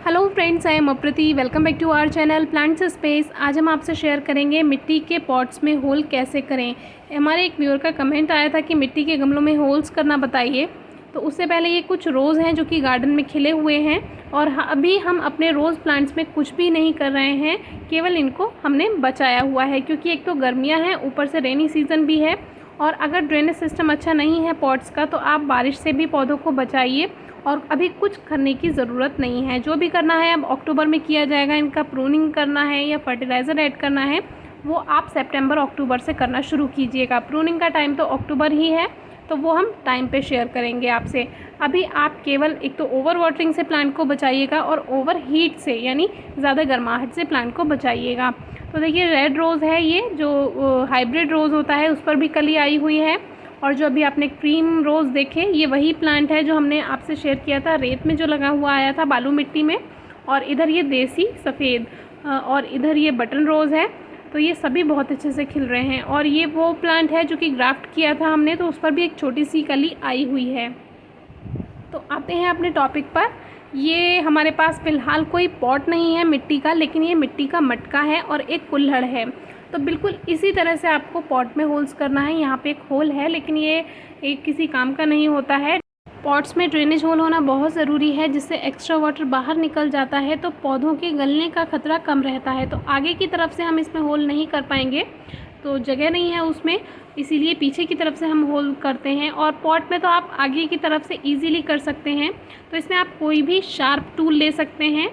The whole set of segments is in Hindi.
Hello friends, I am Aprati. Welcome back to our channel plants space. आज हम आपसे शेयर करेंगे मिट्टी के पॉट्स में होल कैसे करें। हमारे एक व्यूअर का कमेंट आया था कि मिट्टी के गमलों में होल्स करना बताइए। तो उससे पहले ये कुछ रोज़ हैं जो कि गार्डन में खिले हुए हैं और अभी हम अपने रोज़ प्लांट्स में कुछ भी नहीं कर रहे हैं, केवल इनको हमने बचाया हुआ है क्योंकि एक तो गर्मियाँ हैं, ऊपर से रेनी सीज़न भी है। और अगर ड्रेनेज सिस्टम अच्छा नहीं है पॉट्स का तो आप बारिश से भी पौधों को बचाइए और अभी कुछ करने की ज़रूरत नहीं है। जो भी करना है अब अक्टूबर में किया जाएगा। इनका प्रूनिंग करना है या फर्टिलाइज़र ऐड करना है वो आप सितंबर अक्टूबर से करना शुरू कीजिएगा। प्रूनिंग का टाइम तो अक्टूबर ही है, तो वो हम टाइम पे शेयर करेंगे आपसे। अभी आप केवल एक तो ओवर वाटरिंग से प्लांट को बचाइएगा और ओवर हीट से यानी ज़्यादा गर्माहट से प्लांट को बचाइएगा। तो देखिए रेड रोज़ है, ये जो हाइब्रिड रोज़ होता है उस पर भी कली आई हुई है। और जो अभी आपने क्रीम रोज़ देखे ये वही प्लांट है जो हमने आपसे शेयर किया था, रेत में जो लगा हुआ आया था बालू मिट्टी में। और इधर ये देसी सफ़ेद और इधर ये बटन रोज़ है। तो ये सभी बहुत अच्छे से खिल रहे हैं। और ये वो प्लांट है जो कि ग्राफ्ट किया था हमने, तो उस पर भी एक छोटी सी कली आई हुई है। तो आते हैं अपने टॉपिक पर। ये हमारे पास फ़िलहाल कोई पॉट नहीं है मिट्टी का, लेकिन ये मिट्टी का मटका है और एक कुल्हड़ है। तो बिल्कुल इसी तरह से आपको पॉट में होल्स करना है। यहाँ पे एक होल है लेकिन ये एक किसी काम का नहीं होता है। पॉट्स में ड्रेनेज होल होना बहुत ज़रूरी है, जिससे एक्स्ट्रा वाटर बाहर निकल जाता है तो पौधों के गलने का खतरा कम रहता है। तो आगे की तरफ से हम इसमें होल नहीं कर पाएंगे, तो जगह नहीं है उसमें, इसीलिए पीछे की तरफ से हम होल करते हैं। और पॉट में तो आप आगे की तरफ से इजीली कर सकते हैं। तो इसमें आप कोई भी शार्प टूल ले सकते हैं,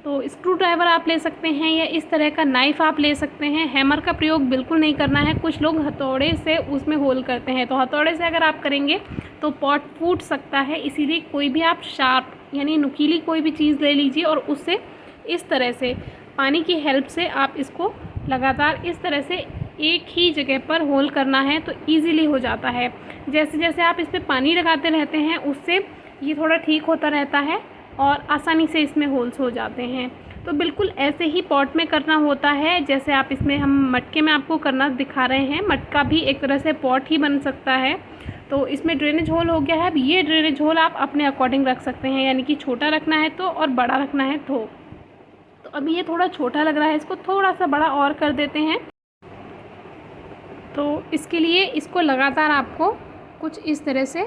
तो स्क्रू ड्राइवर आप ले सकते हैं या इस तरह का नाइफ़ आप ले सकते हैं। हैमर का प्रयोग बिल्कुल नहीं करना है। कुछ लोग हथौड़े से उसमें होल करते हैं, तो हथौड़े से अगर आप करेंगे तो पॉट फूट सकता है। इसीलिए कोई भी आप शार्प यानी नुकीली कोई भी चीज़ ले लीजिए और उससे इस तरह से पानी की हेल्प से आप इसको लगातार इस तरह से एक ही जगह पर होल करना है तो ईज़िली हो जाता है। जैसे जैसे आप इस पर पानी लगाते रहते हैं उससे ये थोड़ा ठीक होता रहता है और आसानी से इसमें होल्स हो जाते हैं। तो बिल्कुल ऐसे ही पॉट में करना होता है जैसे आप इसमें हम मटके में आपको करना दिखा रहे हैं। मटका भी एक तरह से पॉट ही बन सकता है। तो इसमें ड्रेनेज होल हो गया है। अब ये ड्रेनेज होल आप अपने अकॉर्डिंग रख सकते हैं, यानी कि छोटा रखना है तो और बड़ा रखना है तो अभी ये थोड़ा छोटा लग रहा है, इसको थोड़ा सा बड़ा और कर देते हैं। तो इसके लिए इसको लगातार आपको कुछ इस तरह से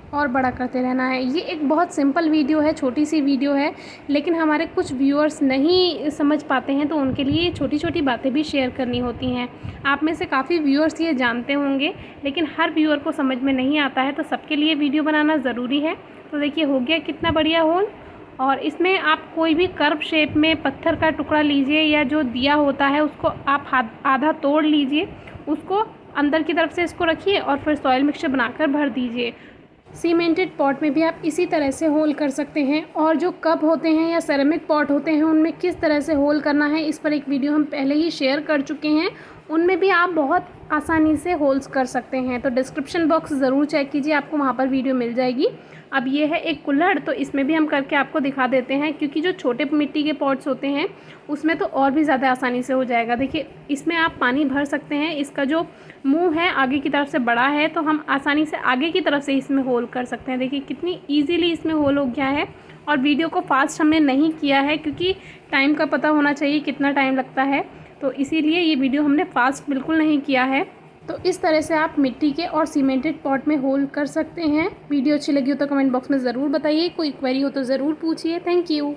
और बड़ा करते रहना है। ये एक बहुत सिंपल वीडियो है, छोटी सी वीडियो है, लेकिन हमारे कुछ व्यूअर्स नहीं समझ पाते हैं तो उनके लिए ये छोटी छोटी बातें भी शेयर करनी होती हैं। आप में से काफ़ी व्यूअर्स ये जानते होंगे, लेकिन हर व्यूअर को समझ में नहीं आता है, तो सबके लिए वीडियो बनाना ज़रूरी है। तो देखिए हो गया कितना बढ़िया होल। और इसमें आप कोई भी कर्व शेप में पत्थर का टुकड़ा लीजिए या जो दिया होता है उसको आप आधा तोड़ लीजिए, उसको अंदर की तरफ से इसको रखिए और फिर सॉइल मिक्सचर बनाकर भर दीजिए। सीमेंटेड पॉट में भी आप इसी तरह से होल कर सकते हैं। और जो कप होते हैं या सेरेमिक पॉट होते हैं उनमें किस तरह से होल करना है इस पर एक वीडियो हम पहले ही शेयर कर चुके हैं, उनमें भी आप बहुत आसानी से होल्स कर सकते हैं। तो डिस्क्रिप्शन बॉक्स ज़रूर चेक कीजिए, आपको वहाँ पर वीडियो मिल जाएगी। अब ये है एक कुल्हड़, तो इसमें भी हम करके आपको दिखा देते हैं क्योंकि जो छोटे मिट्टी के पॉट्स होते हैं उसमें तो और भी ज़्यादा आसानी से हो जाएगा। देखिए इसमें आप पानी भर सकते हैं। इसका जो मुंह है आगे की तरफ से बड़ा है तो हम आसानी से आगे की तरफ से इसमें होल कर सकते हैं। देखिए कितनी ईजीली इसमें होल हो गया है। और वीडियो को फास्ट हमने नहीं किया है क्योंकि टाइम का पता होना चाहिए कितना टाइम लगता है, तो इसीलिए ये वीडियो हमने फास्ट बिल्कुल नहीं किया है। तो इस तरह से आप मिट्टी के और सीमेंटेड पॉट में होल कर सकते हैं। वीडियो अच्छी लगी हो तो कमेंट बॉक्स में ज़रूर बताइए। कोई क्वेरी हो तो ज़रूर पूछिए। Thank you.